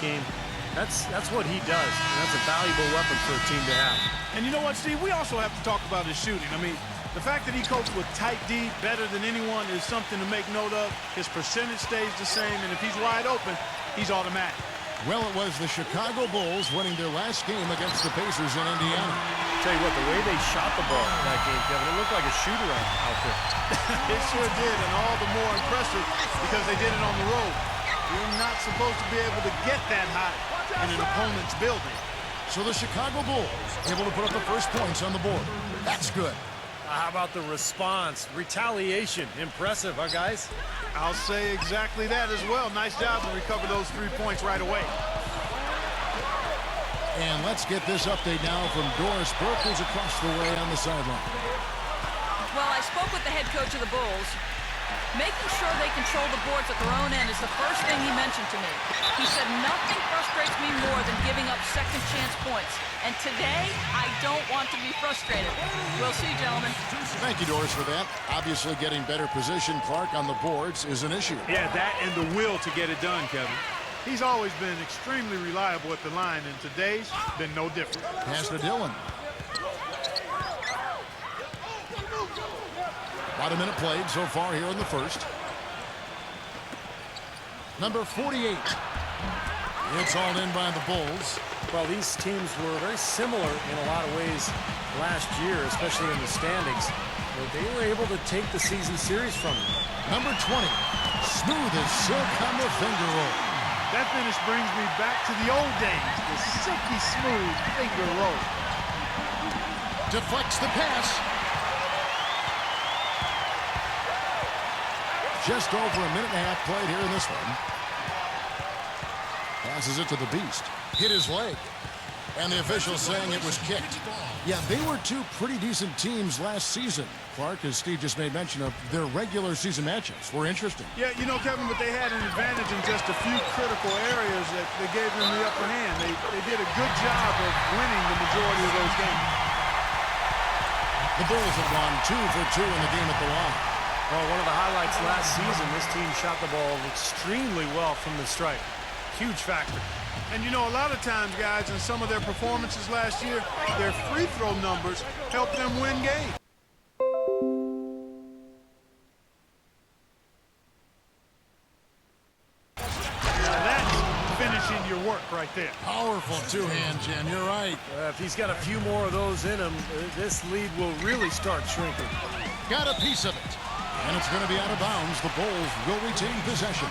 game. That's what he does, and that's a valuable weapon for a team to have. And you know what, Steve? We also have to talk about his shooting. I mean, the fact that he copes with tight D better than anyone is something to make note of. His percentage stays the same, and if he's wide open, he's automatic. Well, it was the Chicago Bulls winning their last game against the Pacers in Indiana. Tell you what, the way they shot the ball in that game, Kevin, it looked like a shoot-around out there. It sure did, and all the more impressive because they did it on the road. You're not supposed to be able to get that high in an opponent's building. So the Chicago Bulls able to put up the first points on the board. That's good. How about the response? Retaliation. Impressive, huh, guys? I'll say exactly that as well. Nice job to recover those 3 points right away. And let's get this update now from Doris Burke, who's across the way on the sideline. Well, I spoke with the head coach of the Bulls. Making sure they control the boards at their own end is the first thing he mentioned to me. He said nothing frustrates me more than giving up second chance points. And today, I don't want to be frustrated. We'll see, gentlemen. Thank you, Doris, for that. Obviously, getting better position, Clark, on the boards is an issue. Yeah, that and the will to get it done, Kevin. He's always been extremely reliable at the line, and today's been no different. Pass to Dillon. About a minute played so far here in the first. Number 48. It's all in by the Bulls. Well, these teams were very similar in a lot of ways last year, especially in the standings. But they were able to take the season series from them. Number 20. Smooth as silk on the finger roll. That finish brings me back to the old days, the silky smooth finger roll. Deflects the pass. Just over a minute and a half played here in this one. Passes it to the Beast. Hit his leg. And the official saying it was kicked. Yeah, they were two pretty decent teams last season. Clark, as Steve just made mention of, their regular season matchups were interesting. Yeah, you know, Kevin, but they had an advantage in just a few critical areas that gave them the upper hand. They did a good job of winning the majority of those games. The Bulls have gone 2 for 2 in the game at the line. Well, one of the highlights last season, this team shot the ball extremely well from the stripe. Huge factor. And you know, a lot of times, guys, in some of their performances last year, their free throw numbers helped them win games. Now that's finishing your work right there. Powerful two-hand, Jen. You're right. If he's got a few more of those in him, this lead will really start shrinking. Got a piece of it. And it's going to be out of bounds. The Bulls will retain possession.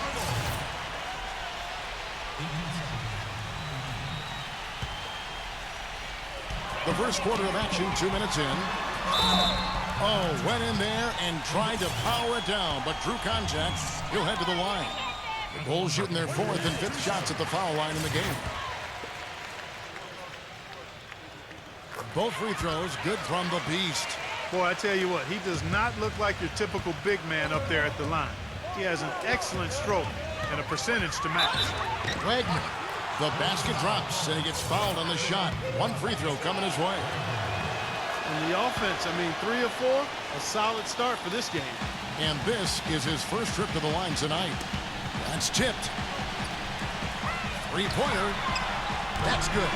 The first quarter of action, 2 minutes in. Oh, went in there and tried to power it down, but drew contact. He'll head to the line. The Bulls shooting their 4th and 5th shots at the foul line in the game. Both free throws good from the Beast. Boy, I tell you what, he does not look like your typical big man up there at the line. He has an excellent stroke and a percentage to match. Wagner, the basket drops, and he gets fouled on the shot. 1 free throw coming his way. In the offense, I mean, 3 or 4, a solid start for this game. And this is his first trip to the line tonight. That's tipped. 3-pointer. That's good.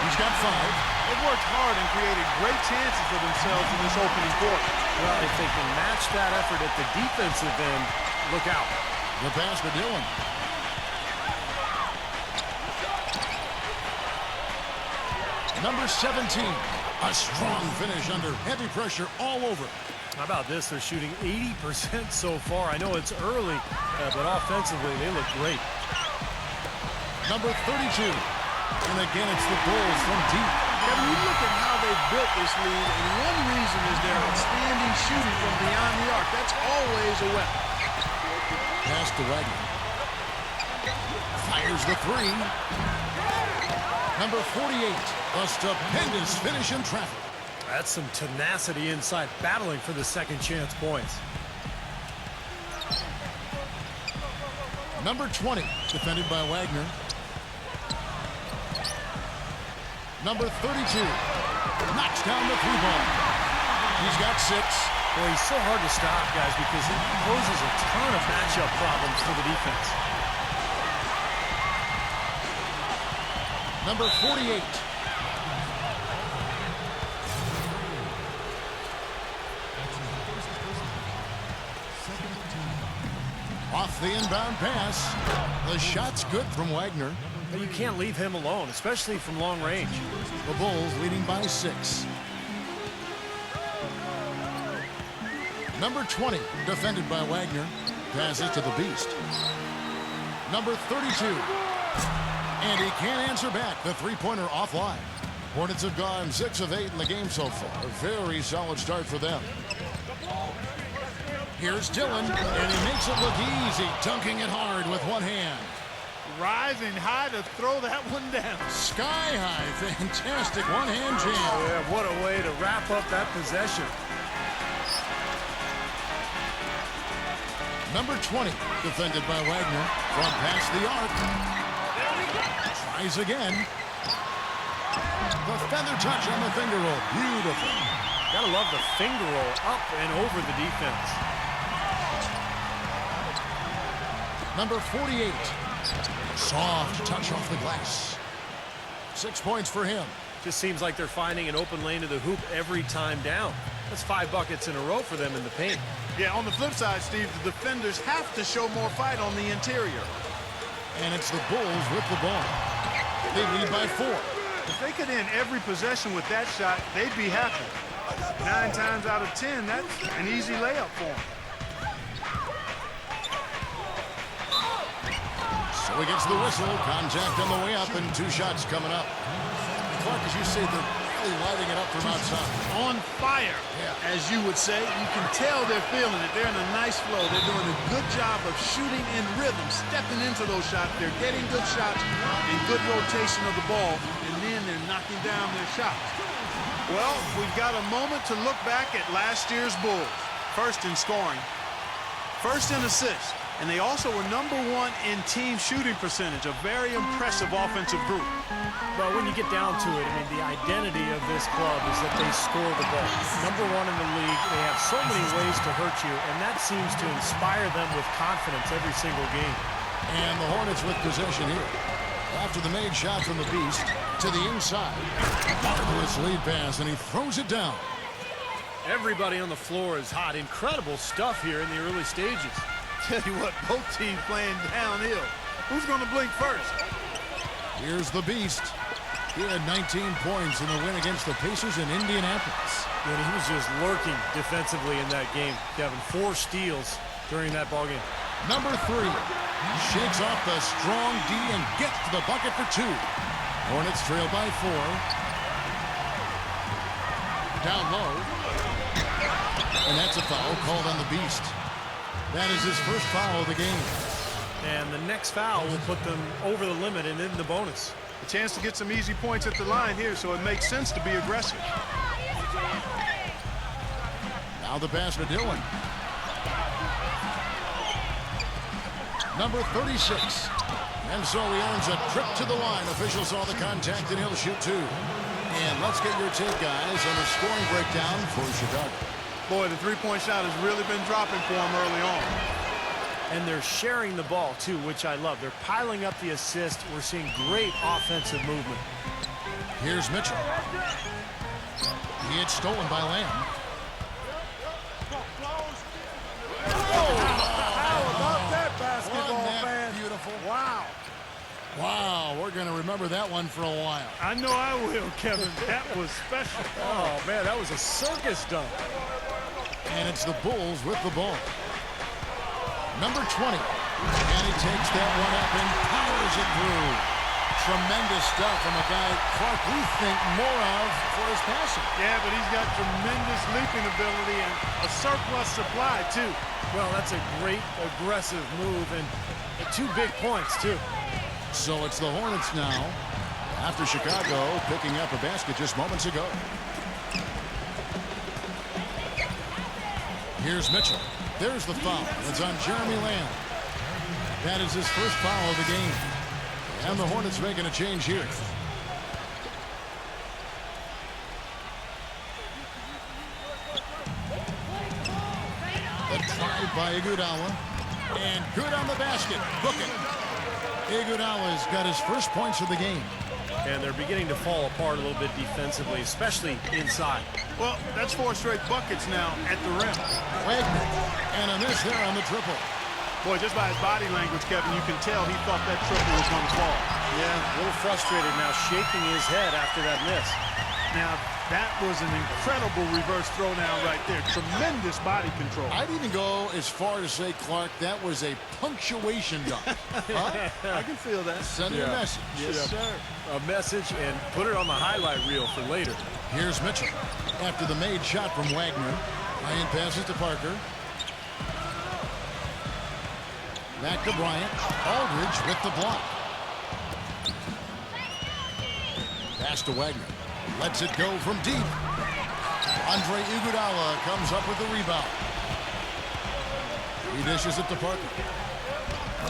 He's got 5. They've worked hard and created great chances for themselves in this opening quarter. Well, if they can match that effort at the defensive end, look out. The pass to Dillon. Number 17. A strong finish under heavy pressure all over. How about this? They're shooting 80% so far. I know it's early, but offensively, they look great. Number 32. And again, it's the Bulls from deep. Kevin, you look at how they've built this lead, and one reason is their outstanding shooting from beyond the arc. That's always a weapon. Pass to Wagner. Fires the 3. Number 48. A stupendous finish in traffic. That's some tenacity inside, battling for the second chance points. Number 20. Defended by Wagner. Number 32. Knocks down the 3-ball. He's got 6. Boy, he's so hard to stop, guys, because he poses a ton of matchup problems for the defense. Number 48. Off the inbound pass. The shot's good from Wagner. But you can't leave him alone, especially from long range. The Bulls leading by 6. Number 20, defended by Wagner. Passes to the Beast. Number 32. And he can't answer back. The three-pointer offline. Hornets have gone 6 of 8 in the game so far. A very solid start for them. Here's Dillon, and he makes it look easy, dunking it hard with one hand. Rising high to throw that one down. Sky high, fantastic one-hand jam. Yeah, what a way to wrap up that possession. Number 20, defended by Wagner, from past the arc. Tries again. The feather touch on the finger roll, beautiful. Gotta love the finger roll up and over the defense. Number 48, soft touch off the glass. 6 points for him. Just seems like they're finding an open lane to the hoop every time down. That's 5 buckets in a row for them in the paint. Yeah, on the flip side, Steve, the defenders have to show more fight on the interior. And it's the Bulls with the ball. They lead by 4. If they could end every possession with that shot, they'd be happy. 9 times out of 10, that's an easy layup for them. So he gets the whistle. Contact on the way up, and 2 shots coming up. Clark, as you say, they're really lighting it up from outside. On fire, as you would say. You can tell they're feeling it. They're in a nice flow. They're doing a good job of shooting in rhythm, stepping into those shots. They're getting good shots and good rotation of the ball, and then they're knocking down their shots. Well, we've got a moment to look back at last year's Bulls. First in scoring, first in assists, and they also were number 1 in team shooting percentage, a very impressive offensive group. But when you get down to it, I mean, the identity of this club is that they score the ball. Number 1 in the league, they have so many ways to hurt you, and that seems to inspire them with confidence every single game. And the Hornets with possession here. After the made shot from the Beast to the inside. Marvelous lead pass, and he throws it down. Everybody on the floor is hot. Incredible stuff here in the early stages. Tell you what, both teams playing downhill. Who's going to blink first? Here's the Beast. He had 19 points in the win against the Pacers in Indianapolis. And he was just lurking defensively in that game, Kevin. 4 steals during that ballgame. Number 3. Shakes off the strong D and gets to the bucket for 2. Hornets trail by 4. Down low. And that's a foul called on the Beast. That is his first foul of the game. And the next foul will put them over the limit and in the bonus. A chance to get some easy points at the line here, so it makes sense to be aggressive. Now the pass to Dillon. Number 36. And so he earns a trip to the line. Officials saw the contact, and he'll shoot 2. And let's get your take, guys, on the scoring breakdown for Chicago. Boy, the three-point shot has really been dropping for him early on. And they're sharing the ball, too, which I love. They're piling up the assist. We're seeing great offensive movement. Here's Mitchell. He had stolen by Lamb. How about that basketball, fan? Beautiful. Wow. Wow, we're going to remember that one for a while. I know I will, Kevin. That was special. Oh, man, that was a circus dunk. And it's the Bulls with the ball. Number 20. And he takes that one up and powers it through. Tremendous stuff from a guy Clark we think more of for his passing. Yeah, but he's got tremendous leaping ability and a surplus supply, too. Well, that's a great aggressive move and 2 big points, too. So it's the Hornets now, after Chicago picking up a basket just moments ago. Here's Mitchell. There's the foul. It's on Jeremy Lamb. That is his first foul of the game. And the Hornets making a change here. The try by Iguodala. And good on the basket. Book it. Iguodala's got his first points of the game. and they're beginning to fall apart a little bit defensively, especially inside. Well, that's 4 straight buckets now at the rim. Wagner, and a miss there on the triple. Boy, just by his body language, Kevin, you can tell he thought that triple was going to fall. Yeah, a little frustrated now, shaking his head after that miss. Now, that was an incredible reverse throwdown right there. Tremendous body control. I'd even go as far to say, Clark, that was a punctuation dunk. Huh? I can feel that. Sending a message. Yes, sir. A message, and put it on the highlight reel for later. Here's Mitchell after the made shot from Wagner. Ryan passes to Parker. Back to Bryant. Aldridge with the block. Pass to Wagner. Lets it go from deep. Andre Iguodala comes up with the rebound. He dishes it to Parker.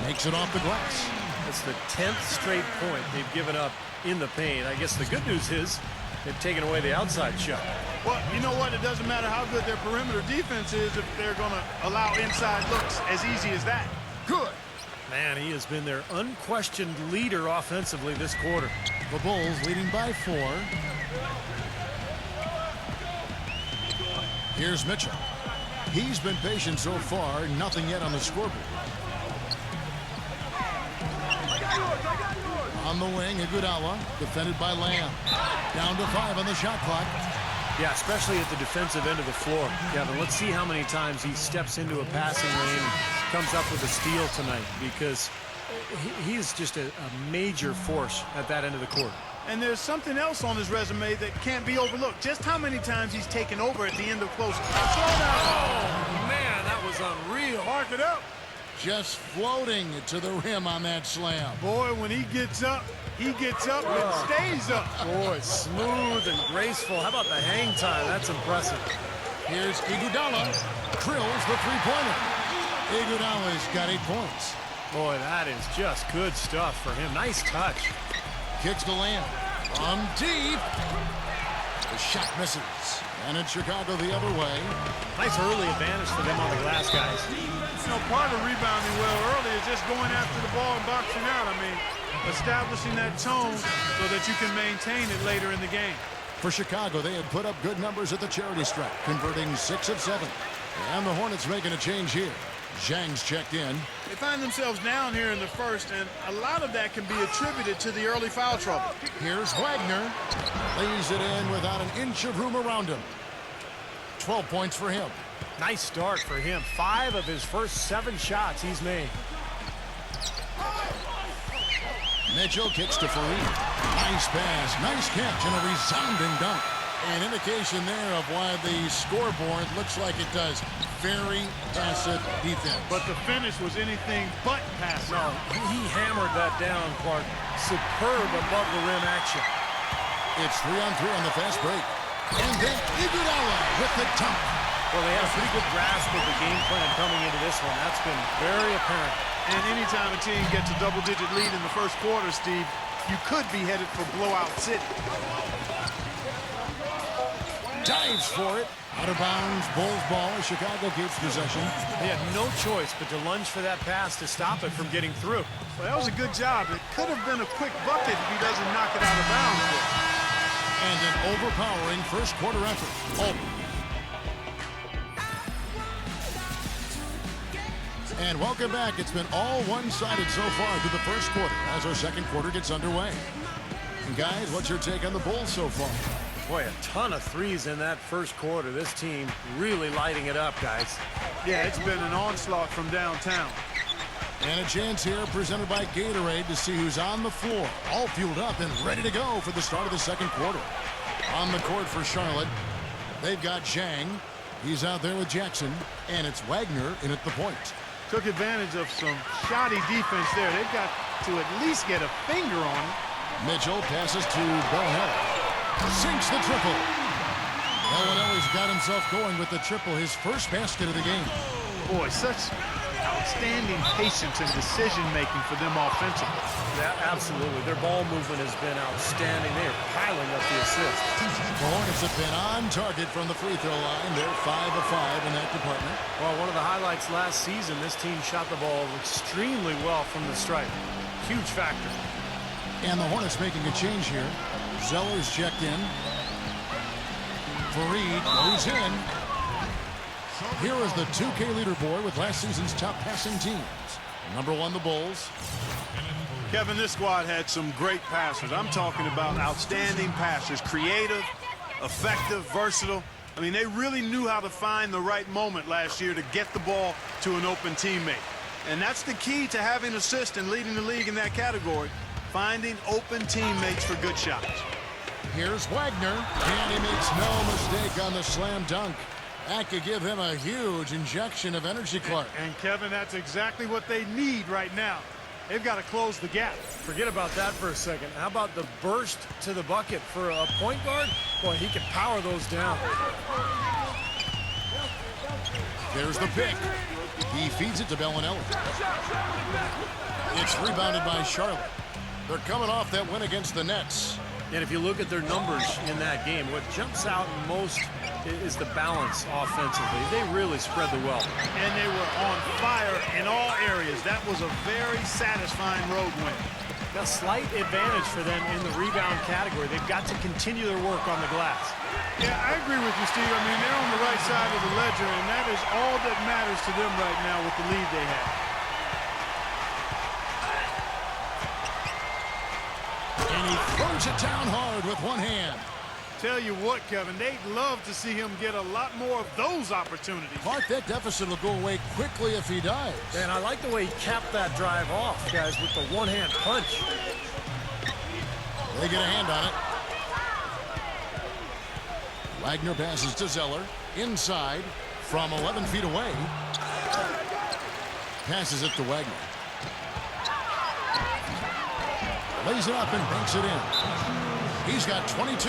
Makes it off the glass. It's the 10th straight point they've given up in the paint. I guess the good news is they've taken away the outside shot. Well, you know what? It doesn't matter how good their perimeter defense is if they're going to allow inside looks as easy as that. Good. Man, he has been their unquestioned leader offensively this quarter. The Bulls leading by 4. Here's Mitchell. He's been patient so far. Nothing yet on the scoreboard. On the wing, Iguodala, defended by Lamb. Down to 5 on the shot clock. Yeah, especially at the defensive end of the floor. Kevin, let's see how many times he steps into a passing lane and comes up with a steal tonight, because he is just a major force at that end of the court. And there's something else on his resume that can't be overlooked. Just how many times he's taken over at the end of close. Oh, man, that was unreal. Mark it up. Just floating to the rim on that slam. Boy, when he gets up and stays up. Boy, smooth and graceful. How about the hang time? That's impressive. Here's Iguodala. Drills the three-pointer. Iguodala's got 8 points. Boy, that is just good stuff for him. Nice touch. Kicks to Lamb. From deep. The shot misses. And it's Chicago the other way. Nice early advantage for them on the glass, guys. You know, part of rebounding well early is just going after the ball and boxing out. I mean, establishing that tone so that you can maintain it later in the game. For Chicago, they had put up good numbers at the charity stripe, converting 6 of 7. And the Hornets making a change here. Zhang's checked in. They find themselves down here in the first, and a lot of that can be attributed to the early foul trouble. Here's Wagner. Lays it in without an inch of room around him. 12 points for him. Nice start for him. 5 of his first 7 shots he's made. Mitchell kicks to Fareed. Nice pass, nice catch, and a resounding dunk. An indication there of why the scoreboard looks like it does. Very passive defense. But the finish was anything but passive. No, he hammered that down, Clark. Superb above the rim action. It's 3-on-3 on the fast break. And then Iguodala with the dunk. Well, they had a pretty good grasp of the game plan coming into this one. That's been very apparent. And anytime a team gets a double-digit lead in the first quarter, Steve, you could be headed for blowout city. Dives for it. Out of bounds, Bulls ball as Chicago keeps possession. They had no choice but to lunge for that pass to stop it from getting through. Well, that was a good job. It could have been a quick bucket if he doesn't knock it out of bounds. And an overpowering first quarter effort. Oh. And welcome back. It's been all one-sided so far through the first quarter as our second quarter gets underway. And guys, what's your take on the Bulls so far? Boy, a ton of threes in that first quarter. This team really lighting it up, guys. Yeah, it's been an onslaught from downtown. And a chance here presented by Gatorade to see who's on the floor. All fueled up and ready to go for the start of the second quarter. On the court for Charlotte, they've got Zhang. He's out there with Jackson. And it's Wagner in at the point. Took advantage of some shoddy defense there. They've got to at least get a finger on it. Mitchell passes to Bellinelli. Sinks the triple. Bellinelli's got himself going with the triple, his first basket of the game. Boy, such outstanding patience and decision-making for them offensively. Yeah, absolutely. Their ball movement has been outstanding. They are piling up the assists. The Hornets have been on target from the free throw line. They're 5 of 5 in that department. Well, one of the highlights last season, this team shot the ball extremely well from the stripe. Huge factor. And the Hornets making a change here. Zeller's checked in. Fareed goes in. Here is the 2K leaderboard with last season's top passing teams. Number 1, the Bulls. Kevin, this squad had some great passers. I'm talking about outstanding passers. Creative, effective, versatile. I mean, they really knew how to find the right moment last year to get the ball to an open teammate. And that's the key to having assists and leading the league in that category. Finding open teammates for good shots. Here's Wagner, and he makes no mistake on the slam dunk. That could give him a huge injection of energy, Clark. And Kevin, that's exactly what they need right now. They've got to close the gap. Forget about that for a second. How about the burst to the bucket for a point guard? Boy, he can power those down. There's the pick. He feeds it to Bellinelli. It's rebounded by Charlotte. They're coming off that win against the Nets. And if you look at their numbers in that game, what jumps out most is the balance offensively. They really spread the wealth. And they were on fire in all areas. That was a very satisfying road win. A slight advantage for them in the rebound category. They've got to continue their work on the glass. Yeah, I agree with you, Steve. I mean, they're on the right side of the ledger, and that is all that matters to them right now with the lead they have. And he throws it down hard with one hand. Tell you what, Kevin, they'd love to see him get a lot more of those opportunities. Clark, that deficit will go away quickly if he does. And I like the way he capped that drive off, guys, with the one-hand punch. They get a hand on it. Wagner passes to Zeller. Inside from 11 feet away. Passes it to Wagner. Lays it up and banks it in. He's got 22.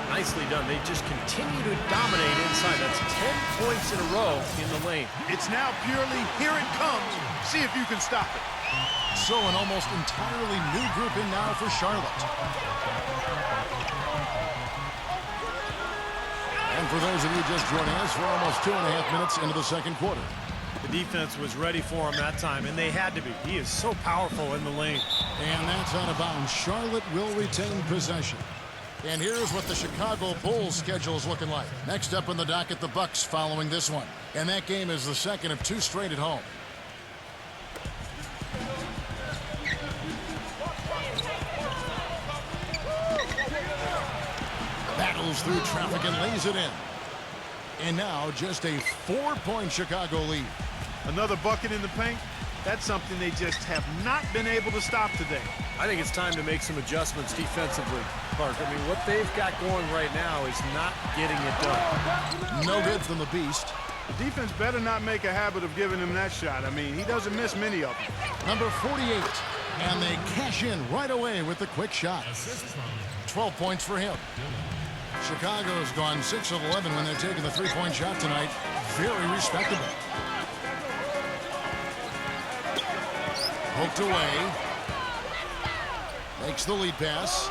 Nicely done. They just continue to dominate inside. That's 10 points in a row in the lane. It's now purely here it comes. See if you can stop it. So an almost entirely new group in now for Charlotte. And for those of you just joining us, we're almost 2.5 minutes into the second quarter. The defense was ready for him that time, and they had to be. He is so powerful in the lane. And that's out of bounds. Charlotte will retain possession. And here's what the Chicago Bulls schedule is looking like. Next up on the docket, the Bucks following this one. And that game is the second of 2 straight at home. Battles through traffic and lays it in. And now just a 4-point Chicago lead. Another bucket in the paint. That's something they just have not been able to stop today. I think it's time to make some adjustments defensively, Clark. I mean, what they've got going right now is not getting it done. No good from the Beast. The defense better not make a habit of giving him that shot. I mean, he doesn't miss many of them. Number 48. And they cash in right away with the quick shot. 12 points for him. Chicago's gone 6 of 11 when they're taking the 3-point shot tonight. Very respectable. Poked away. Makes the lead pass.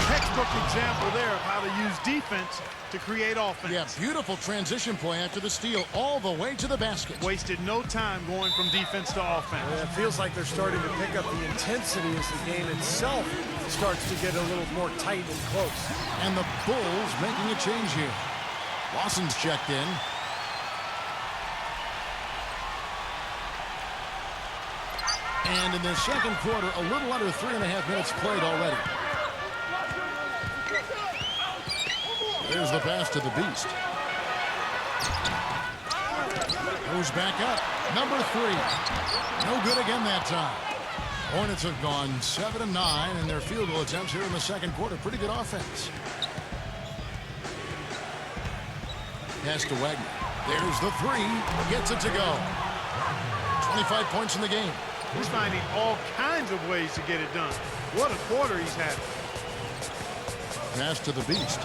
Textbook example there of how to use defense to create offense. Yeah, beautiful transition play after the steal all the way to the basket. Wasted no time going from defense to offense. It feels like they're starting to pick up the intensity as the game itself starts to get a little more tight and close. And the Bulls making a change here. Lawson's checked in. And in the second quarter, a little under 3.5 minutes played already. There's the pass to the Beast. Goes back up. Number 3. No good again that time. Hornets have gone 7 of 9 in their field goal attempts here in the second quarter. Pretty good offense. Pass to Wagner. There's the 3. Gets it to go. 25 points in the game. He's finding all kinds of ways to get it done. What a quarter he's had. Pass to the Beast.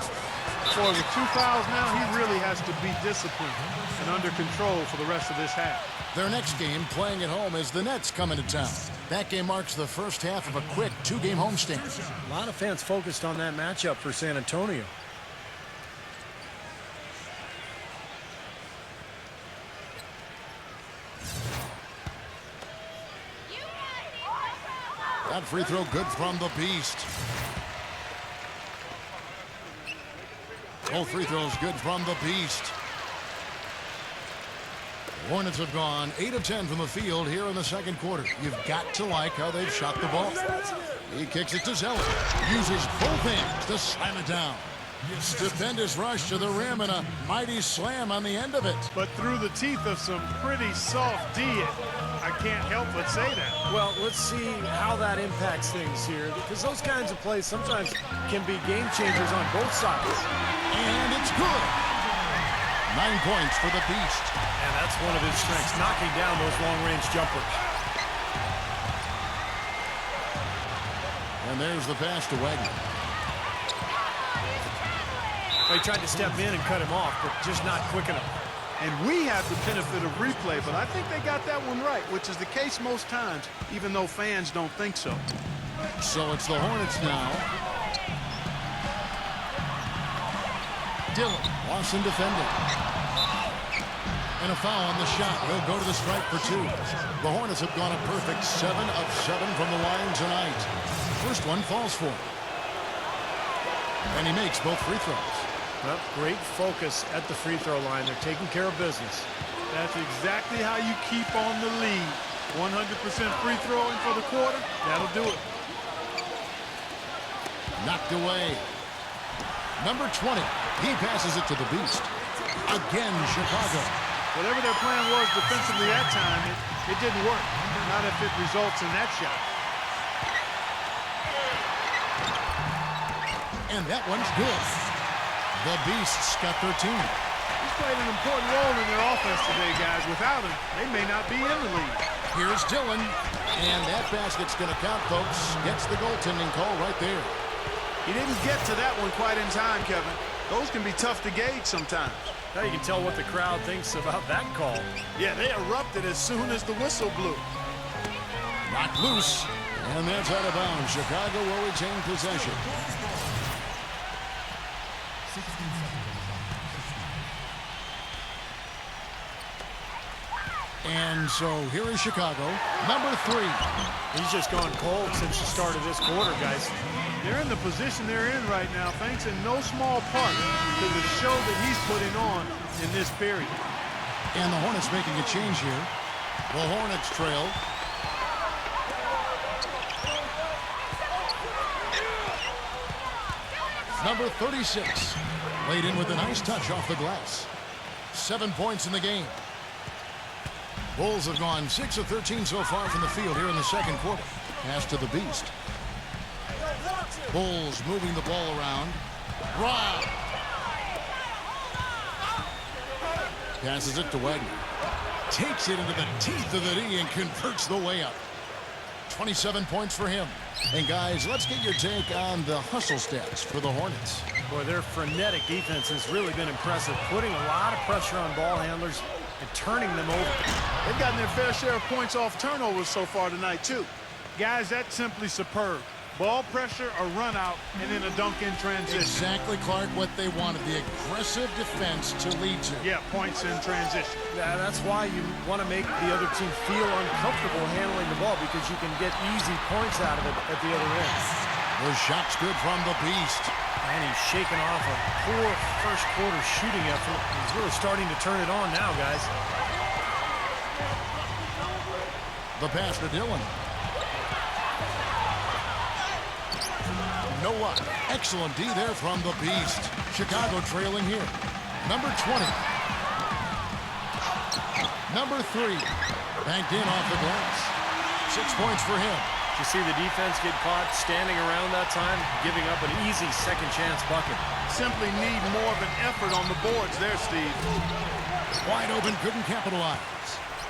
Boy, with 2 fouls now, he really has to be disciplined and under control for the rest of this half. Their next game, playing at home, is the Nets coming to town. That game marks the first half of a quick 2-game homestand. A lot of fans focused on that matchup for San Antonio. That free throw good from the Beast. Both free throws good from the Beast. The Hornets have gone 8 of 10 from the field here in the second quarter. You've got to like how they've shot the ball. He kicks it to Zeller. Uses both hands to slam it down. Stupendous rush to the rim and a mighty slam on the end of it. But through the teeth of some pretty soft D, I can't help but say that. Well, let's see how that impacts things here, because those kinds of plays sometimes can be game changers on both sides. And it's good. 9 points for the Beast. And that's one of his strengths, knocking down those long-range jumpers. And there's the pass to Wagner. They tried to step in and cut him off, but just not quick enough. And we have the benefit of replay, but I think they got that one right, which is the case most times, even though fans don't think so. So it's the Hornets now. Dillon, Lawson defending. And a foul on the shot. He'll go to the strike for 2. The Hornets have gone a perfect 7 of 7 from the line tonight. First one falls for him. And he makes both free throws. Well, great focus at the free throw line. They're taking care of business. That's exactly how you keep on the lead. 100% free throwing for the quarter, that'll do it. Knocked away. Number 20. He passes it to the Beast. Again, Chicago. Whatever their plan was defensively that time, it didn't work. Not if it results in that shot. And that one's good. The Beasts got 13. He's played an important role in their offense today, guys. Without him, they may not be in the lead. Here's Dillon. And that basket's going to count, folks. Gets the goaltending call right there. He didn't get to that one quite in time, Kevin. Those can be tough to gauge sometimes. Now you can tell what the crowd thinks about that call. Yeah, they erupted as soon as the whistle blew. Knocked loose. And that's out of bounds. Chicago will retain possession. And so here is Chicago, number 3. He's just gone cold since the start of this quarter, guys. They're in the position they're in right now, thanks in no small part to the show that he's putting on in this period. And the Hornets making a change here. The Hornets trail. Number 36. Laid in with a nice touch off the glass. 7 points in the game. Bulls have gone 6 of 13 so far from the field here in the second quarter. Pass to the Beast. Bulls moving the ball around. Rob. Passes it to Wagner. Takes it into the teeth of the D and converts the layup. 27 points for him. And guys, let's get your take on the hustle stats for the Hornets. Boy, their frenetic defense has really been impressive, putting a lot of pressure on ball handlers and turning them over. They've gotten their fair share of points off turnovers so far tonight, too. Guys, that's simply superb. Ball pressure, a run out, and then a dunk in transition. Exactly, Clark, what they wanted. The aggressive defense to lead to. Yeah, points in transition. Yeah, that's why you want to make the other team feel uncomfortable handling the ball, because you can get easy points out of it at the other end. The shot's good from the Beast. And he's shaking off a poor first quarter shooting effort. He's really starting to turn it on now, guys. The pass to Dillon. Noah. Excellent D there from the Beast. Chicago trailing here. Number 20. Number 3. Banked in off the glass. 6 points for him. You see the defense get caught standing around that time, giving up an easy second chance bucket. Simply need more of an effort on the boards there, Steve. Wide open, couldn't capitalize.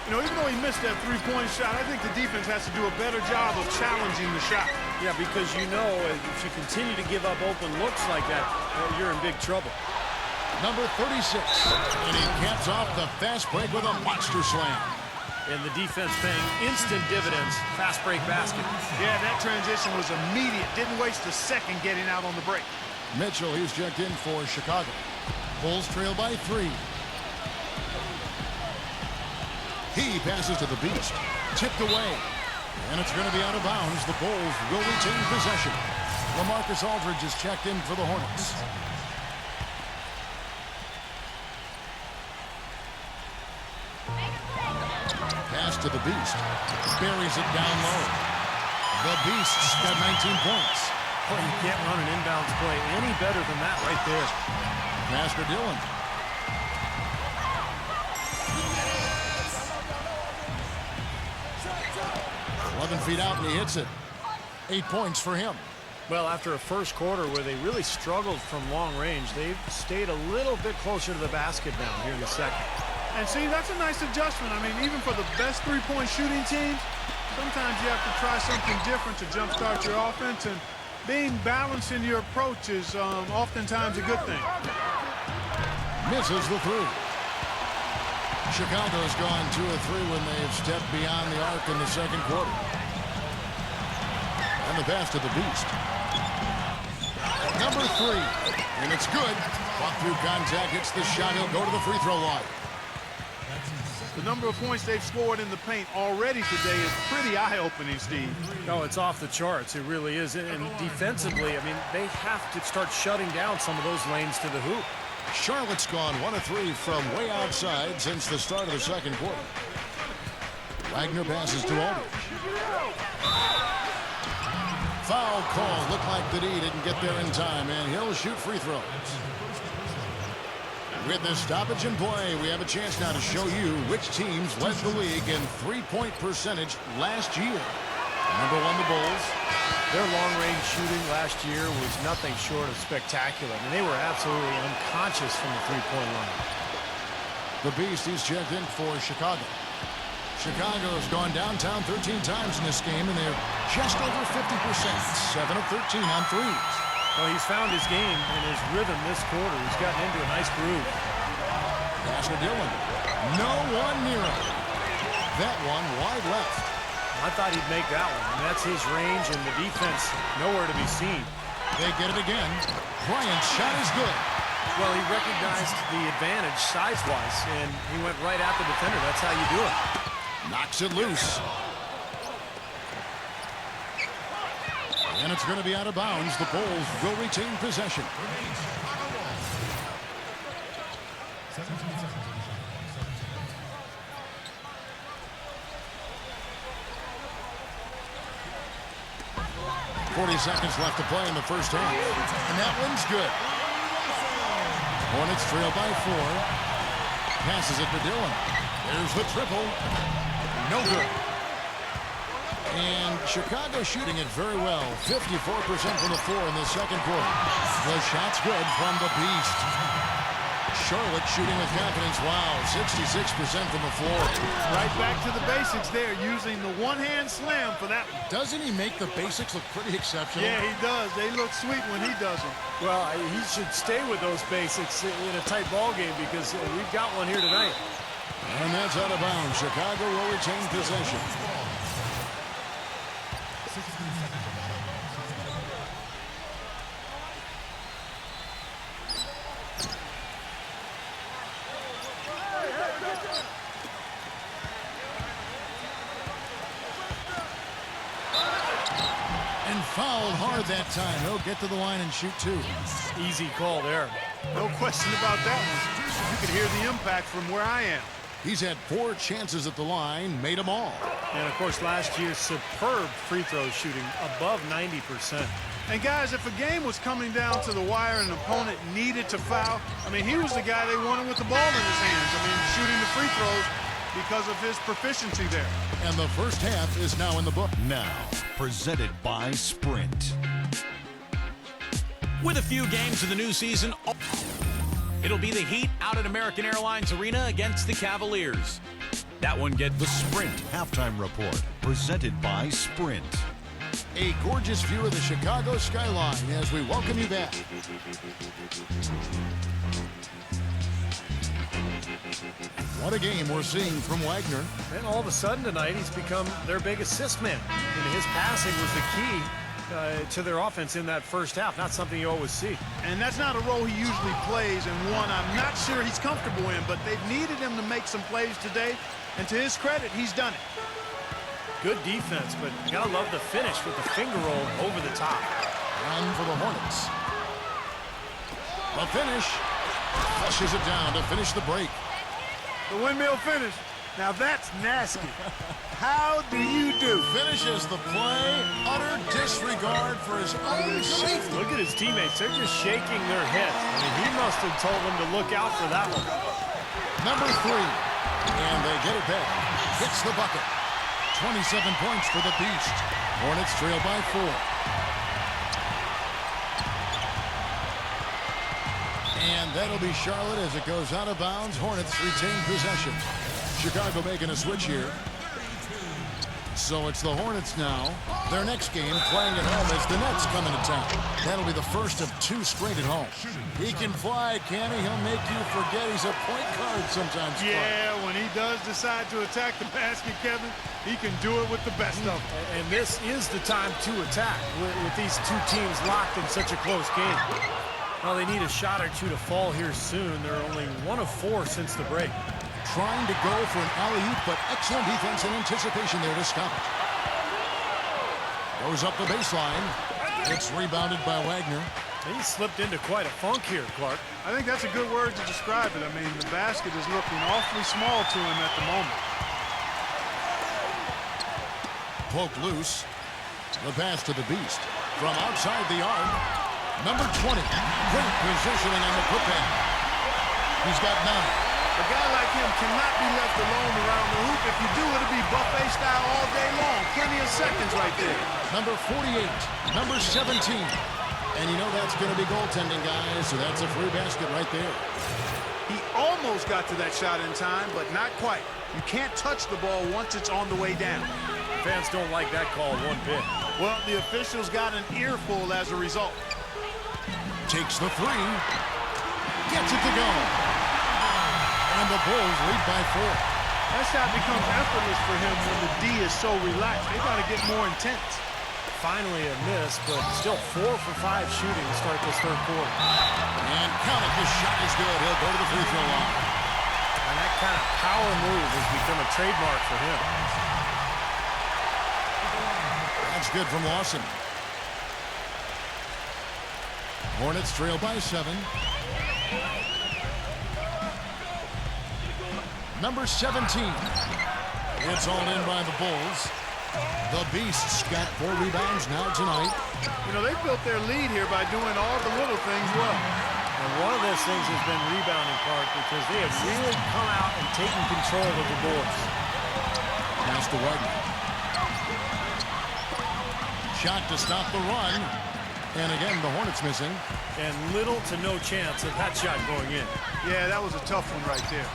You know, even though he missed that three-point shot, I think the defense has to do a better job of challenging the shot. Yeah, because you know if you continue to give up open looks like that, you're in big trouble. Number 36. And he caps off the fast break with a monster slam. And the defense paying instant dividends. Fast break basket. Yeah, that transition was immediate. Didn't waste a second getting out on the break. Mitchell, he's checked in for Chicago. Bulls trail by 3. He passes to the Beast. Tipped away. And it's going to be out of bounds. The Bulls will retain possession. LaMarcus Aldridge is checked in for the Hornets. Pass to the Beast. Buries it down low. The Beast's got 19 points. Boy, you can't run an inbounds play any better than that right there. Pass for Dillon. Feet out, and he hits it. 8 points for him. Well, after a first quarter where they really struggled from long range, they've stayed a little bit closer to the basket now here in the second. And see, that's a nice adjustment. I mean, even for the best three-point shooting teams, sometimes you have to try something different to jumpstart your offense, and being balanced in your approach is oftentimes a good thing. Misses the three. Chicago's gone 2 of 3 when they've stepped beyond the arc in the second quarter. And the pass to the Beast. Number 3. And it's good. Walk through contact, hits the shot. He'll go to the free throw line. The number of points they've scored in the paint already today is pretty eye-opening, Steve. Oh, it's off the charts. It really is. And defensively, I mean, they have to start shutting down some of those lanes to the hoop. Charlotte's gone 1 of 3 from way outside since the start of the second quarter. Wagner passes to Aldridge. Foul call. Looked like the D didn't get there in time, and he'll shoot free throws. With the stoppage in play, we have a chance now to show you which teams led the league in three-point percentage last year. Number 1, the Bulls. Their long-range shooting last year was nothing short of spectacular. I mean, they were absolutely unconscious from the three-point line. The Beast, he's checked in for Chicago. Chicago's gone downtown 13 times in this game, and they're just over 50%. 7 of 13 on threes. Well, he's found his game and his rhythm this quarter. He's gotten into a nice groove. Pass to Dillon. No one near him. That one wide left. I thought he'd make that one. And that's his range, and the defense nowhere to be seen. They get it again. Bryant's shot is good. Well, he recognized the advantage size-wise, and he went right at the defender. That's how you do it. Knocks it loose. And it's going to be out of bounds. The Bulls will retain possession. Seconds left to play in the first half. And that one's good. Hornets trail by 4. Passes it to Dillon. There's the triple. No good. And Chicago shooting it very well. 54% from the floor in the second quarter. The shot's good from the Beast. Charlotte shooting with confidence. Wow, 66% from the floor. Right back to the basics there, using the one-hand slam for that one. Doesn't he make the basics look pretty exceptional? Yeah, he does. They look sweet when he does them. Well, he should stay with those basics in a tight ball game because we've got one here tonight. And that's out of bounds. Chicago will retain possession. Fouled hard that time. He'll get to the line and shoot 2. Easy call there. No question about that one. You could hear the impact from where I am. He's had 4 chances at the line, made them all. And, of course, last year's superb free throw shooting, above 90%. And, guys, if a game was coming down to the wire and an opponent needed to foul, I mean, he was the guy they wanted with the ball in his hands. I mean, shooting the free throws because of his proficiency there. And the first half is now in the book. Now, presented by Sprint. With a few games of the new season, it'll be the Heat out at American Airlines Arena against the Cavaliers. That one gets the Sprint Halftime Report, presented by Sprint. A gorgeous view of the Chicago skyline as we welcome you back. What a game we're seeing from Wagner. And all of a sudden tonight, he's become their big assist man. And his passing was the key to their offense in that first half. Not something you always see. And that's not a role he usually plays, and one I'm not sure he's comfortable in, but they've needed him to make some plays today, and to his credit, he's done it. Good defense, but you gotta love the finish with the finger roll over the top. And for the Hornets. The finish. Flushes it down to finish the break. The windmill finish. Now that's nasty. How do you do? Finishes the play. Utter disregard for his own safety. Look at his teammates. They're just shaking their heads. I mean, he must have told them to look out for that one. Number 3. And they get it back. Hits the bucket. 27 points for the Beast. Hornets trail by 4. And that'll be Charlotte as it goes out of bounds. Hornets retain possession. Chicago making a switch here. So it's the Hornets now. Their next game playing at home as the Nets come into town. That'll be the first of 2 straight at home. He can fly, can he? He'll make you forget he's a point guard sometimes. Yeah, when he does decide to attack the basket, Kevin, he can do it with the best of them. And this is the time to attack with these 2 teams locked in such a close game. Well, they need a shot or 2 to fall here soon. They're only 1 of 4 since the break. Trying to go for an alley-oop, but excellent defense and anticipation there to stop it. Goes up the baseline. It's rebounded by Wagner. He slipped into quite a funk here, Clark. I think that's a good word to describe it. I mean, the basket is looking awfully small to him at the moment. Poke loose. The pass to the Beast. From outside the arc. Number 20. Great positioning on the putback. He's got 9. A guy like him cannot be left alone around the hoop. If you do, it'll be buffet style all day long. Plenty of seconds right there. Number 48. Number 17. And you know that's going to be goaltending, guys, so that's a free basket right there. He almost got to that shot in time, but not quite. You can't touch the ball once it's on the way down. Fans don't like that call one bit. Well, the officials got an earful as a result. Takes the 3. Gets it to go. And the Bulls lead by 4. That shot becomes effortless for him when the D is so relaxed. They got to get more intense. Finally a miss, but still 4 for 5 shooting to start this 3rd quarter. And count it. This shot is good. He'll go to the free throw line. And that kind of power move has become a trademark for him. That's good from Lawson. Hornets trail by 7. Number 17. It's all in by the Bulls. The Beasts got 4 rebounds now tonight. You know, they built their lead here by doing all the little things well. And one of those things has been rebounding, Clark, because they have really come out and taken control of the boards. Pass to Wagner. Shot to stop the run. And again, the Hornets missing. And little to no chance of that shot going in. Yeah, that was a tough one right there.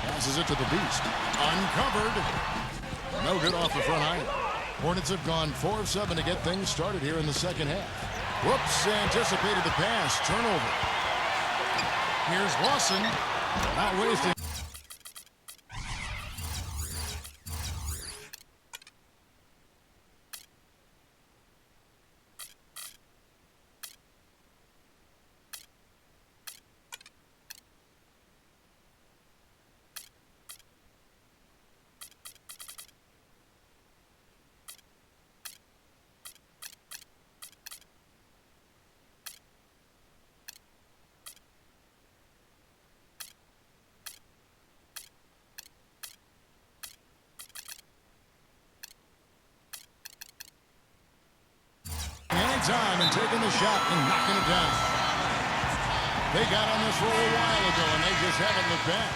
Passes it to the Beast. Uncovered. No good off the front iron. Hornets have gone 4 of 7 to get things started here in the second half. Whoops, anticipated the pass. Turnover. Here's Lawson. Not wasting. Time and taking the shot and knocking it down. They got on this roll a while ago and they just haven't looked back.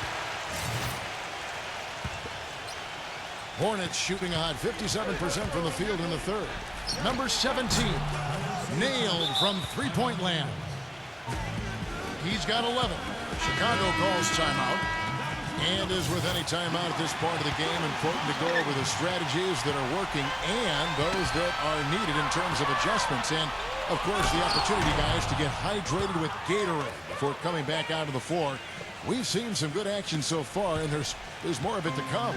Hornets shooting a hot 57% from the field in the 3rd. Number 17 nailed from three-point land. He's got 11. Chicago calls timeout. And as with any timeout at this part of the game, important to go over the strategies that are working and those that are needed in terms of adjustments. And, of course, the opportunity, guys, to get hydrated with Gatorade before coming back out to the floor. We've seen some good action so far, and there's more of it to come.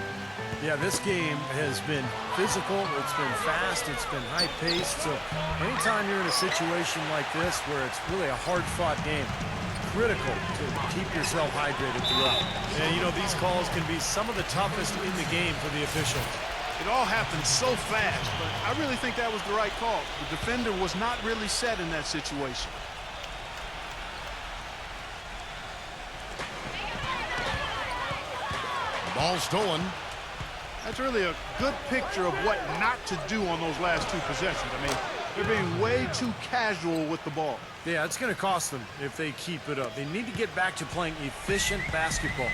Yeah, this game has been physical. It's been fast. It's been high-paced. So anytime you're in a situation like this where it's really a hard-fought game, critical to keep yourself hydrated throughout. And, you know, these calls can be some of the toughest in the game for the officials. It all happened so fast, but I really think that was the right call. The defender was not really set in that situation. Ball stolen. That's really a good picture of what not to do on those last two possessions. I mean, they're being way too casual with the ball. Yeah, it's going to cost them if they keep it up. They need to get back to playing efficient basketball.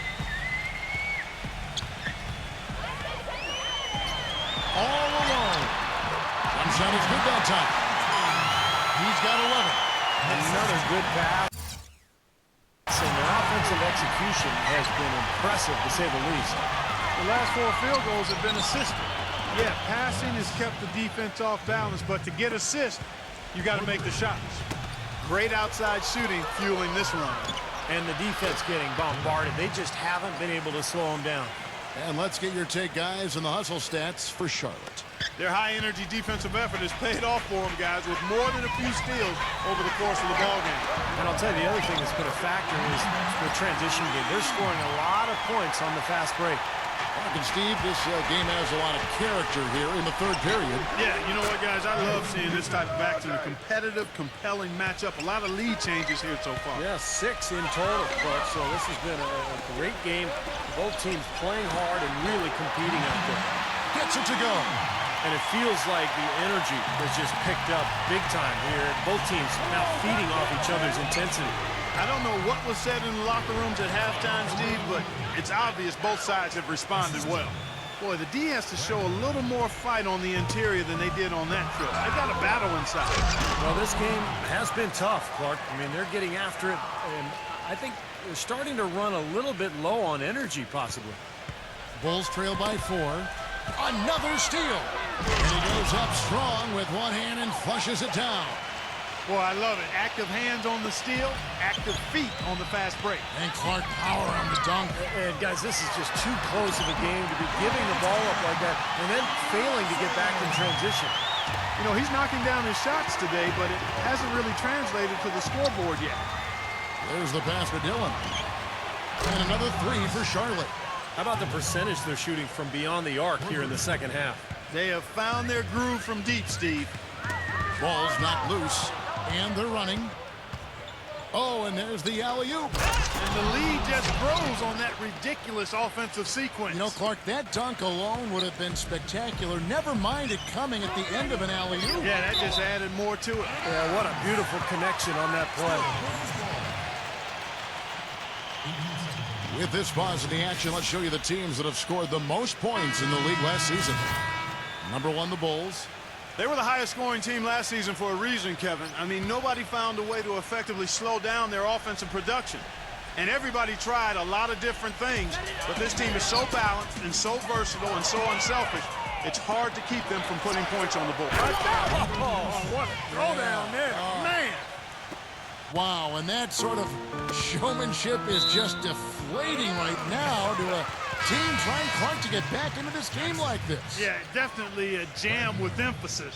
All alone. One shot is good that time. He's got 11. Another good pass. And their offensive execution has been impressive, to say the least. The last 4 field goals have been assisted. Yeah, passing has kept the defense off balance, but to get assists, you got to make the shots. Great outside shooting fueling this run. And the defense getting bombarded. They just haven't been able to slow them down. And let's get your take, guys, on the hustle stats for Charlotte. Their high-energy defensive effort has paid off for them, guys, with more than a few steals over the course of the ballgame. And I'll tell you, the other thing that's been a factor is the transition game. They're scoring a lot of points on the fast break. And Steve, this game has a lot of character here in the third period. Yeah, you know what, guys? I love seeing this type of action. A competitive, compelling matchup. A lot of lead changes here so far. Yeah, 6 in total, Clark. So this has been a great game. Both teams playing hard and really competing out there. Gets it to go. And it feels like the energy has just picked up big time here. Both teams now feeding off each other's intensity. I don't know what was said in the locker rooms at halftime, Steve, but it's obvious both sides have responded well. Boy, the D has to show a little more fight on the interior than they did on that trip. They got a battle inside. Well, this game has been tough, Clark. I mean, they're getting after it, and I think they're starting to run a little bit low on energy, possibly. Bulls trail by 4. Another steal. And he goes up strong with one hand and flushes it down. Boy, I love it. Active hands on the steal, active feet on the fast break. And Clark power on the dunk. And guys, this is just too close of a game to be giving the ball up like that and then failing to get back in transition. You know, he's knocking down his shots today, but it hasn't really translated to the scoreboard yet. There's the pass for Dillon. And another 3 for Charlotte. How about the percentage they're shooting from beyond the arc here in the second half? They have found their groove from deep, Steve. Ball's not loose. And they're running. Oh, and there's the alley-oop. And the lead just grows on that ridiculous offensive sequence. You know, Clark, that dunk alone would have been spectacular. Never mind it coming at the end of an alley-oop. Yeah, that just added more to it. Yeah, what a beautiful connection on that play. With this pause in the action, let's show you the teams that have scored the most points in the league last season. Number 1, the Bulls. They were the highest scoring team last season for a reason, Kevin. I mean, nobody found a way to effectively slow down their offensive production. And everybody tried a lot of different things, but this team is so balanced and so versatile and so unselfish, it's hard to keep them from putting points on the board. Oh, what a throwdown there. Man. Wow, and that sort of showmanship is just deflating right now to a team trying, Clark, to get back into this game like this. Yeah, definitely a jam with emphasis.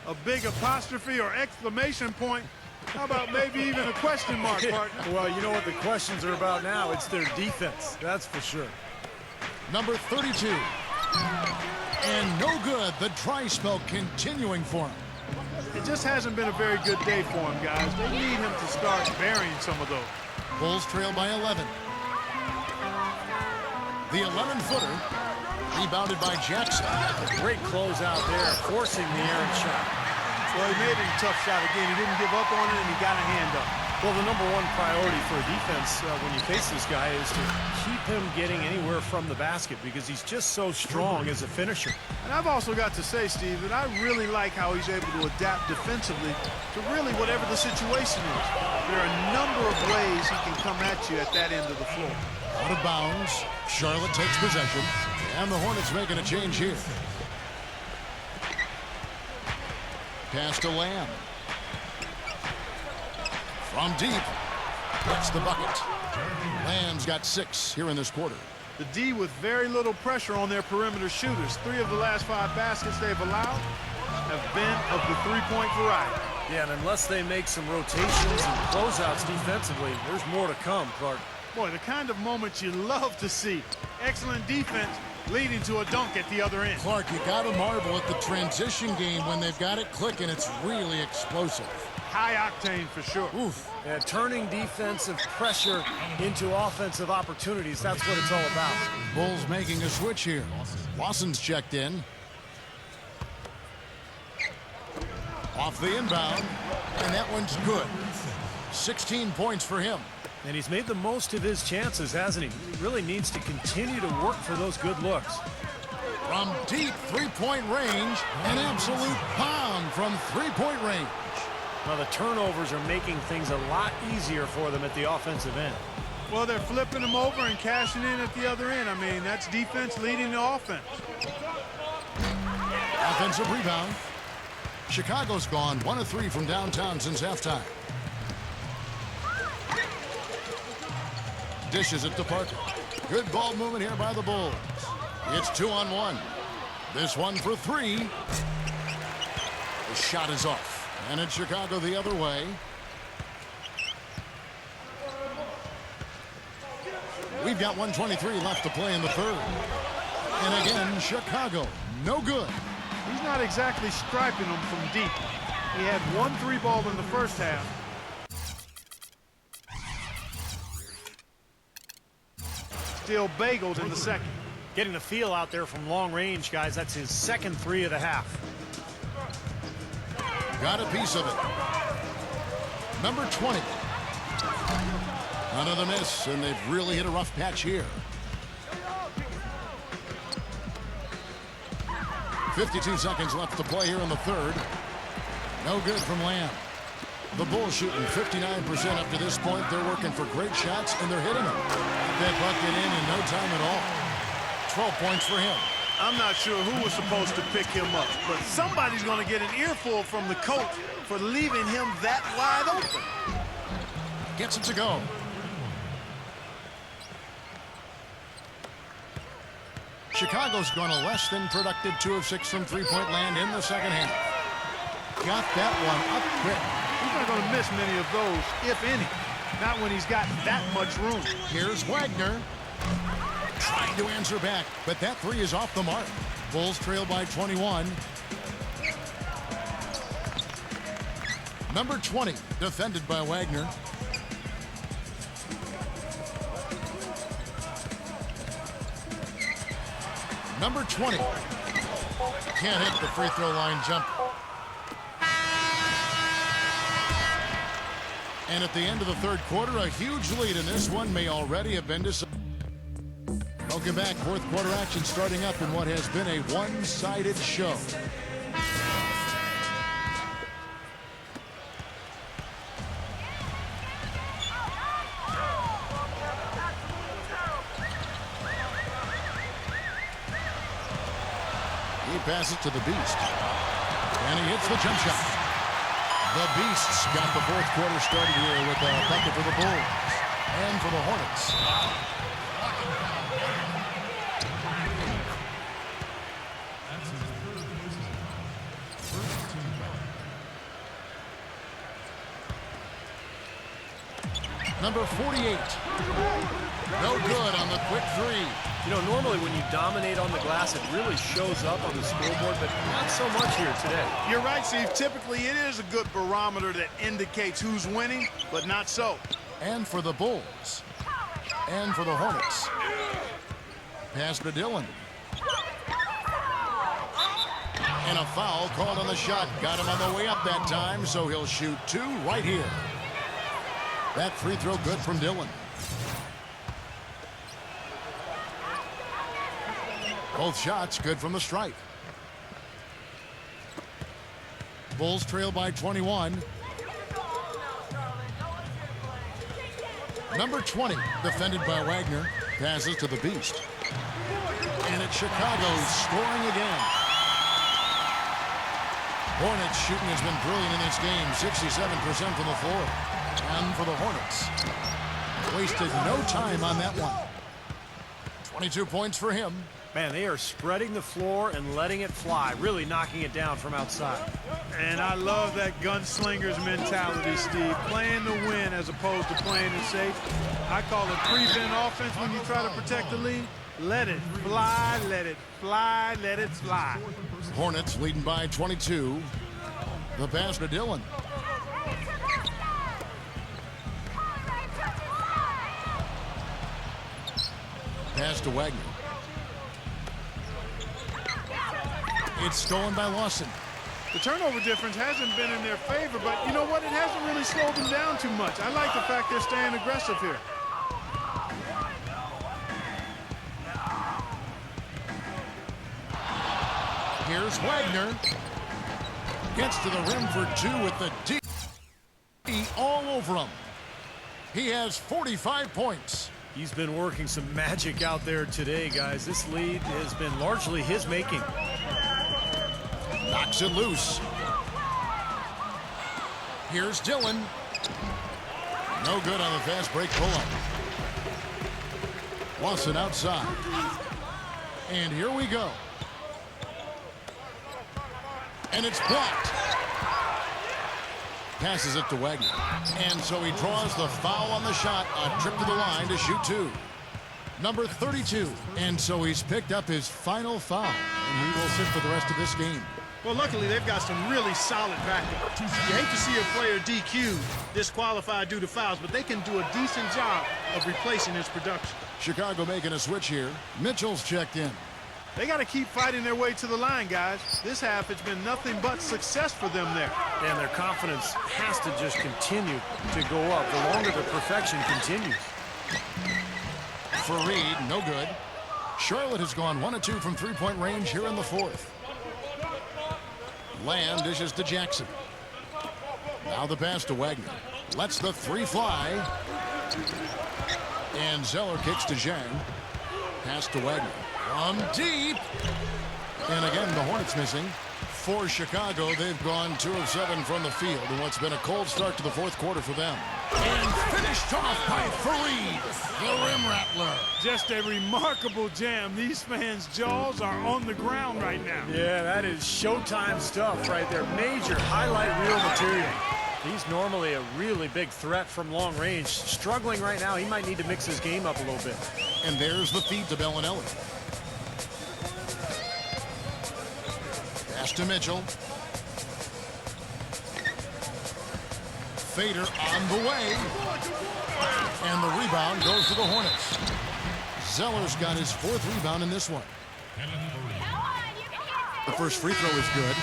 A big apostrophe or exclamation point. How about maybe even a question mark, partner? Well, you know what the questions are about now? It's their defense, that's for sure. Number 32. And no good. The dry spell continuing for him. It just hasn't been a very good day for him, guys. They need him to start burying some of those. Bulls trail by 11. The 11-footer, rebounded by Jackson. Great close out there, forcing the errant shot. Well, he made it a tough shot again. He didn't give up on it, and he got a hand up. Well, the number 1 priority for a defense when you face this guy is to keep him getting anywhere from the basket because he's just so strong as a finisher. And I've also got to say, Steve, that I really like how he's able to adapt defensively to really whatever the situation is. There are a number of ways he can come at you at that end of the floor. Out of bounds. Charlotte takes possession. And the Hornets making a change here. Pass to Lamb. From deep. That's the bucket. Lamb's got 6 here in this quarter. The D with very little pressure on their perimeter shooters. 3 of the last 5 baskets they've allowed have been of the 3-point variety. Yeah, and unless they make some rotations and closeouts defensively, there's more to come, Clark. Boy, the kind of moments you love to see. Excellent defense leading to a dunk at the other end. Clark, you got to marvel at the transition game when they've got it clicking. It's really explosive. High octane for sure. Oof. Yeah, turning defensive pressure into offensive opportunities, that's what it's all about. Bulls making a switch here. Lawson's checked in. Off the inbound, and that one's good. 16 points for him. And he's made the most of his chances, hasn't he? He really needs to continue to work for those good looks. From deep three-point range, an absolute bomb from three-point range. Now the turnovers are making things a lot easier for them at the offensive end. Well, they're flipping them over and cashing in at the other end. I mean, that's defense leading the offense. Offensive rebound. Chicago's gone 1 of 3 from downtown since halftime. Dishes it to Parker. Good ball movement here by the Bulls. It's 2-on-1. This one for 3. The shot is off. And it's Chicago the other way. We've got 1:23 left to play in the third. And again, Chicago, no good. He's not exactly striping them from deep. He had 1 3 ball in the first half. Still bageled in the second. Getting the feel out there from long range, guys. That's his second 3 of the half. Got a piece of it. Number 20. Another miss, and they've really hit a rough patch here. 52 seconds left to play here in the third. No good from Lamb. The Bulls shooting 59% up to this point. They're working for great shots, and they're hitting them. That bucket in no time at all. 12 points for him. I'm not sure who was supposed to pick him up, but somebody's going to get an earful from the coach for leaving him that wide open. Gets it to go. Chicago's gone a less than productive 2 of 6 from three-point land in the second half. Got that one up quick. He's not going to miss many of those, if any. Not when he's got that much room. Here's Wagner. Trying to answer back, but that 3 is off the mark. Bulls trail by 21. Number 20, defended by Wagner. Number 20. Can't hit the free throw line jump. And at the end of the third quarter, a huge lead in this one may already have been decided. Welcome back. Fourth quarter action starting up in what has been a one-sided show. He passes to the Beast. And he hits the jump shot. The Beasts got the fourth quarter started here with a bucket for the Bulls and for the Hornets. Number 48. No good on the quick 3. You know, normally when you dominate on the glass, it really shows up on the scoreboard, but not so much here today. You're right, Steve. Typically, it is a good barometer that indicates who's winning, but not so. And for the Bulls. And for the Hornets. Pass to Dillon. And a foul called on the shot. Got him on the way up that time, so he'll shoot 2 right here. That free throw good from Dillon. Both shots good from the stripe. Bulls trail by 21. Number 20, defended by Wagner. Passes to the Beast. And it's Chicago scoring again. Hornets shooting has been brilliant in this game. 67% from the floor. And for the Hornets. Wasted no time on that one. 22 points for him. Man, they are spreading the floor and letting it fly, really knocking it down from outside. And I love that gunslinger's mentality, Steve. Playing to win as opposed to playing it safe. I call it prevent offense when you try to protect the lead. Let it fly, let it fly, let it fly. Hornets leading by 22. The pass to Dillon. Pass to Wagner. It's stolen by Lawson. The turnover difference hasn't been in their favor, but you know what? It hasn't really slowed them down too much. I like the fact they're staying aggressive here. Here's Wagner. Gets to the rim for two with the D all over him. He has 45 points. He's been working some magic out there today, guys. This lead has been largely his making. Knocks it loose. Here's Dillon. No good on the fast break pull-up. Lawson outside. And here we go. And it's blocked. Passes it to Wagner. And so he draws the foul on the shot. A trip to the line to shoot two. Number 32. And so he's picked up his final foul. And he will sit for the rest of this game. Well, luckily, they've got some really solid backup. You hate to see a player DQ'd, disqualified due to fouls, but they can do a decent job of replacing his production. Chicago making a switch here. Mitchell's checked in. They got to keep fighting their way to the line, guys. This half, it's been nothing but success for them there. And their confidence has to just continue to go up the longer the perfection continues. For Reed, no good. Charlotte has gone 1 of 2 from three-point range here in the fourth. Land dishes to Jackson. Now the pass to Wagner. Lets the three fly. And Zeller kicks to Zhang. Pass to Wagner. From deep. And again, the Hornets missing. For Chicago, they've gone 2 of 7 from the field in what's been a cold start to the fourth quarter for them. And finished off by Fareed, the rim rattler. Just a remarkable jam. These fans' jaws are on the ground right now. Yeah, that is showtime stuff right there. Major highlight reel material. He's normally a really big threat from long range. Struggling right now. He might need to mix his game up a little bit. And there's the feed to Bellinelli. Pass to Mitchell. Fader on the way. And the rebound goes to the Hornets. Zeller's got his 4th rebound in this one. The first free throw is good.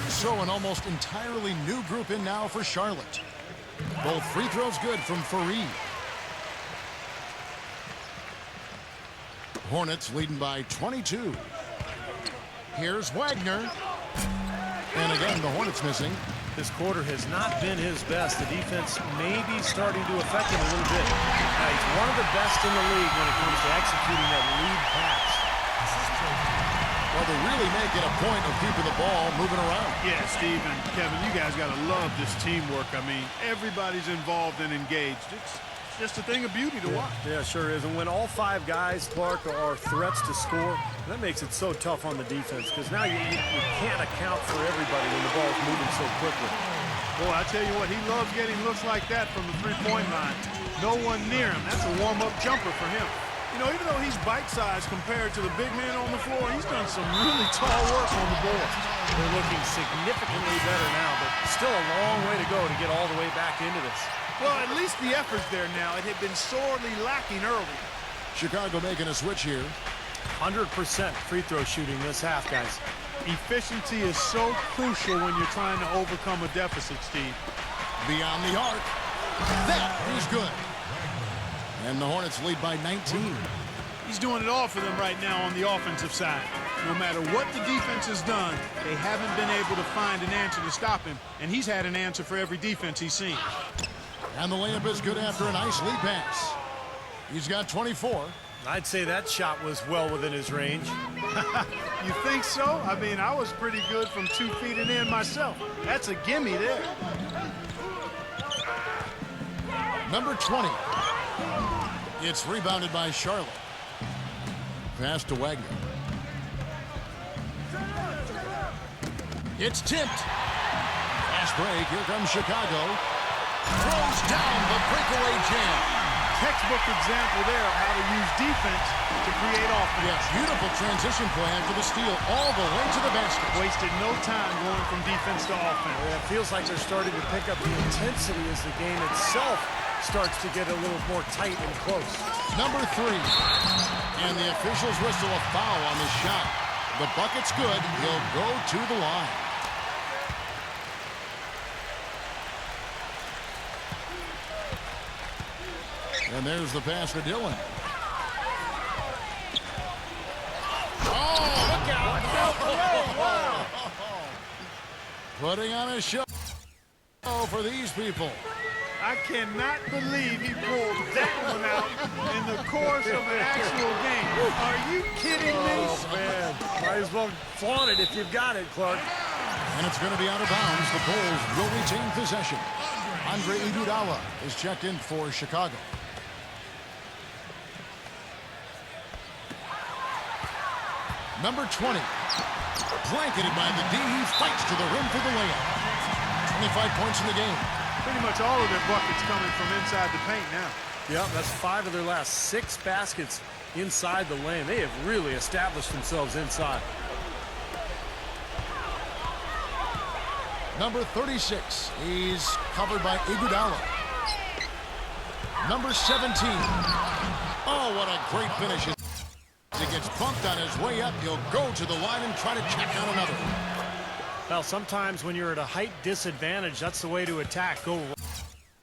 So an almost entirely new group in now for Charlotte. Both free throws good from Fareed. Hornets leading by 22. Here's Wagner. And again, the Hornets missing. This quarter has not been his best. The defense may be starting to affect him a little bit. He's one of the best in the league when it comes to executing that lead pass. Well, they really make it a point of keeping the ball moving around. Yeah, Steve and Kevin, you guys got to love this teamwork. I mean, everybody's involved and engaged. It's just a thing of beauty to watch. Yeah, sure is. And when all 5 guys, Clark, are threats to score, that makes it so tough on the defense because now you can't account for everybody when the ball's moving so quickly. Boy, I tell you what, he loves getting looks like that from the three-point line. No one near him. That's a warm-up jumper for him. You know, even though he's bite-sized compared to the big man on the floor, he's done some really tall work on the board. They're looking significantly better now, but still a long way to go to get all the way back into this. Well, at least the effort's there now. It had been sorely lacking early. Chicago making a switch here. 100% free throw shooting this half, guys. Efficiency is so crucial when you're trying to overcome a deficit, Steve. Beyond the arc. That is good. And the Hornets lead by 19. He's doing it all for them right now on the offensive side. No matter what the defense has done, they haven't been able to find an answer to stop him, and he's had an answer for every defense he's seen. And the layup is good after a nice lead pass. He's got 24. I'd say that shot was well within his range. You think so? I mean, I was pretty good from 2 feet and in myself. That's a gimme there. Number 20. It's rebounded by Charlotte. Pass to Wagner. It's tipped. fast break. Here comes Chicago. Throws down the breakaway jam. Textbook example there of how to use defense to create offense. Yes, beautiful transition play after the steal all the way to the basket. Wasted no time going from defense to offense. Yeah, it feels like they're starting to pick up the intensity as the game itself starts to get a little more tight and close. Number 3. And the officials whistle a foul on the shot. The bucket's good. He'll go to the line. And there's the pass to Dillon. Oh, look out! Putting on a show for these people. I cannot believe he pulled that one out in the course of an actual game. Are you kidding me? Oh, man. Might as well flaunt it if you've got it, Clark. And it's going to be out of bounds. The Bulls will retain possession. Andre Iguodala is checked in for Chicago. Number 20. Blanketed by the D. He fights to the rim for the layup. 25 points in the game. Pretty much all of their buckets coming from inside the paint now. Yep, that's 5 of their last 6 baskets inside the lane. They have really established themselves inside. Number 36. He's covered by Iguodala. Number 17. Oh, what a great finish. As he gets bumped on his way up, he'll go to the line and try to check out another. Well, sometimes when you're at a height disadvantage, that's the way to attack. Go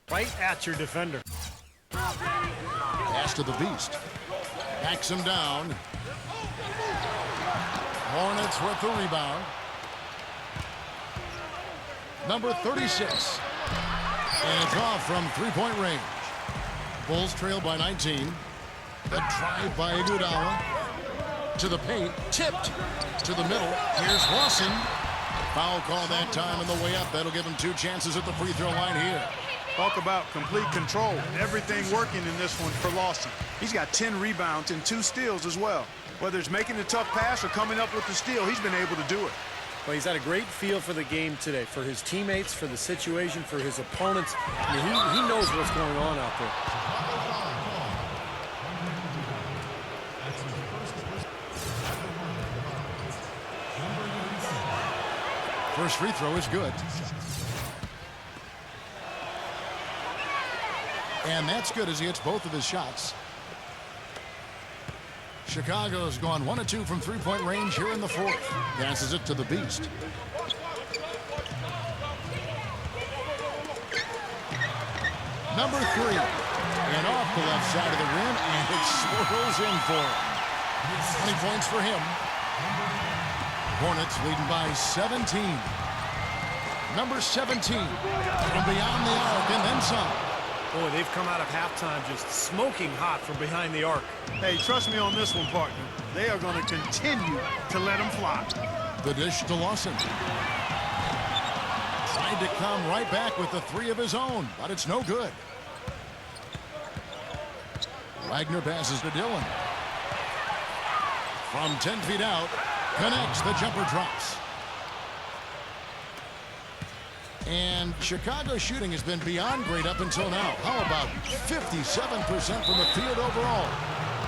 right at your defender. Pass to the Beast. Backs him down. Hornets with the rebound. Number 36. And it's off from three-point range. Bulls trail by 19. The drive by Iguodala. To the paint. Tipped to the middle. Here's Lawson. Foul call that time on the way up. That'll give him 2 chances at the free throw line here. Talk about complete control. Everything working in this one for Lawson. He's got 10 rebounds and 2 steals as well. Whether it's making a tough pass or coming up with the steal, he's been able to do it. Well, he's had a great feel for the game today, for his teammates, for the situation, for his opponents. I mean, he knows what's going on out there. First free throw is good. And that's good as he hits both of his shots. Chicago's gone 1 of 2 from three-point range here in the fourth. Passes it to the Beast. Number 3. And off the left side of the rim, and it swirls in for him. 20 points for him. Hornets leading by 17. Number 17 from beyond the arc and then some. Boy, they've come out of halftime just smoking hot from behind the arc. Hey, trust me on this one, partner. They are going to continue to let them fly. The dish to Lawson. Tried to come right back with the 3 of his own, but it's no good. Wagner passes to Dillon. From 10 feet out, connects, the jumper drops. And Chicago's shooting has been beyond great up until now. How about 57% from the field overall?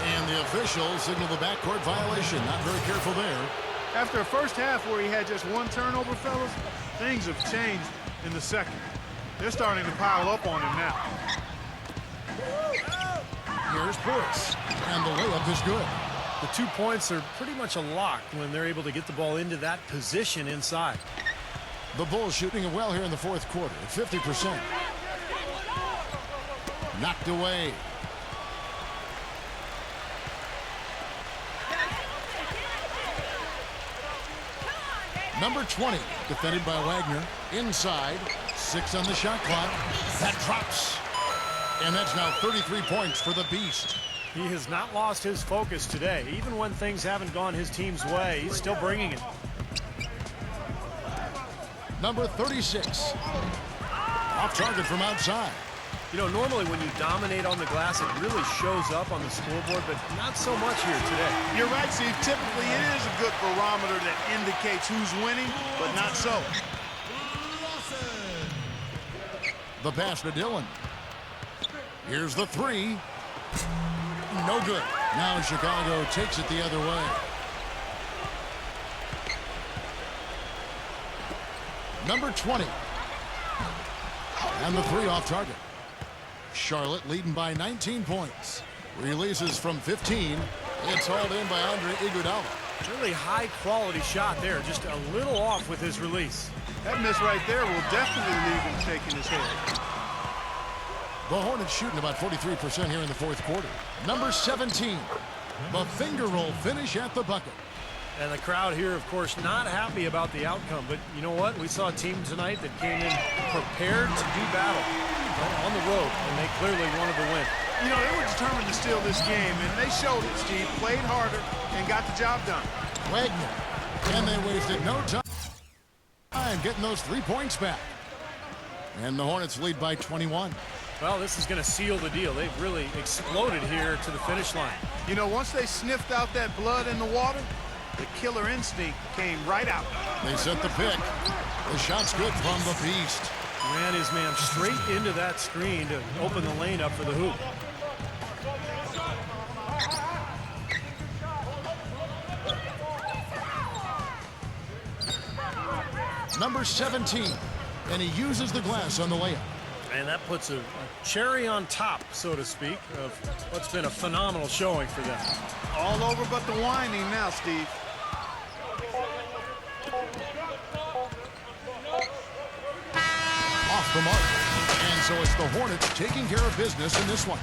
And the officials signal the backcourt violation. Not very careful there. After a first half where he had just 1 turnover, fellas, things have changed in the second. They're starting to pile up on him now. Here's Portis, and the layup is good. The 2 points are pretty much a lock when they're able to get the ball into that position inside. The Bulls shooting it well here in the fourth quarter at 50%. Knocked away. Number 20, defended by Wagner. Inside, 6 on the shot clock. That drops. And that's now 33 points for the Beast. He has not lost his focus today. Even when things haven't gone his team's way, he's still bringing it. Number 36. Off target from outside. You know, normally when you dominate on the glass, it really shows up on the scoreboard, but not so much here today. You're right, Steve. Typically, it is a good barometer that indicates who's winning, but not so. The pass to Dillon. Here's the three. No good. Now Chicago takes it the other way. Number 20. And the three off target. Charlotte leading by 19 points. Releases from 15. It's hauled in by Andre Iguodala. Really high-quality shot there. Just a little off with his release. That miss right there will definitely leave him shaking his head. The Hornets shooting about 43% here in the fourth quarter. Number 17. The finger roll finish at the bucket. And the crowd here, of course, not happy about the outcome. But you know what? We saw a team tonight that came in prepared to do battle on the road, and they clearly wanted to win. You know, they were determined to steal this game, and they showed it, Steve. Played harder and got the job done. Wagner. And they wasted no time getting those 3 points back. And the Hornets lead by 21. Well, this is going to seal the deal. They've really exploded here to the finish line. You know, once they sniffed out that blood in the water, the killer instinct came right out. They set the pick. The shot's good from the beast. Ran his man straight into that screen to open the lane up for the hoop. Number 17. And he uses the glass on the layup. And that puts a cherry on top, so to speak, of what's been a phenomenal showing for them. All over but the whining now, Steve. Off the mark. And so it's the Hornets taking care of business in this one.